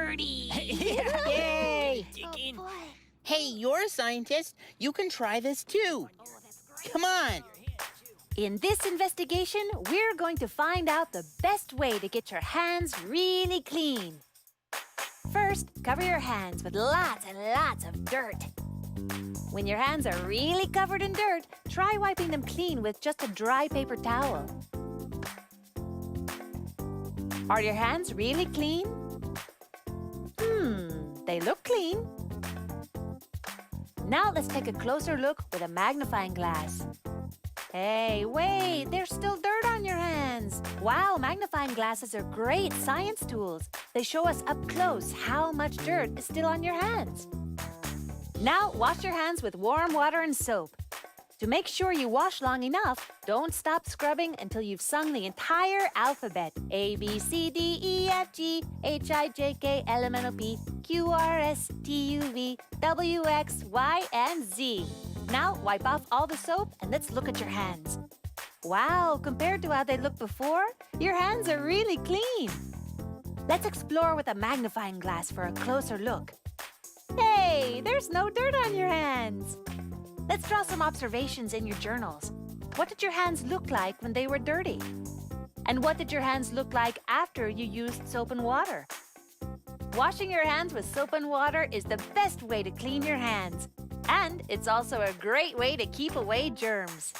dirty. Yay! Dig in. boy. Hey, you're a scientist. You can try this too. Come on. In this investigation, we're going to find out the best way to get your hands really clean. First, cover your hands with lots and lots of dirt. When your hands are really covered in dirt, try wiping them clean with just a dry paper towel. Are your hands really clean? They look clean. Now let's take a closer look with a magnifying glass. Hey, wait, there's still dirt on your hands. Wow, magnifying glasses are great science tools. They show us up close how much dirt is still on your hands. Now, wash your hands with warm water and soap. To make sure you wash long enough, don't stop scrubbing until you've sung the entire alphabet. A, B, C, D, E, F, G, H, I, J, K, L, M, N, O, P, Q, R, S, T, U, V, W, X, Y, and Z. Now, wipe off all the soap and let's look at your hands. Wow, compared to how they looked before, your hands are really clean. Let's explore with a magnifying glass for a closer look. Hey, there's no dirt on your hands. Let's draw some observations in your journals. What did your hands look like when they were dirty? And what did your hands look like after you used soap and water? Washing your hands with soap and water is the best way to clean your hands. And it's also a great way to keep away germs.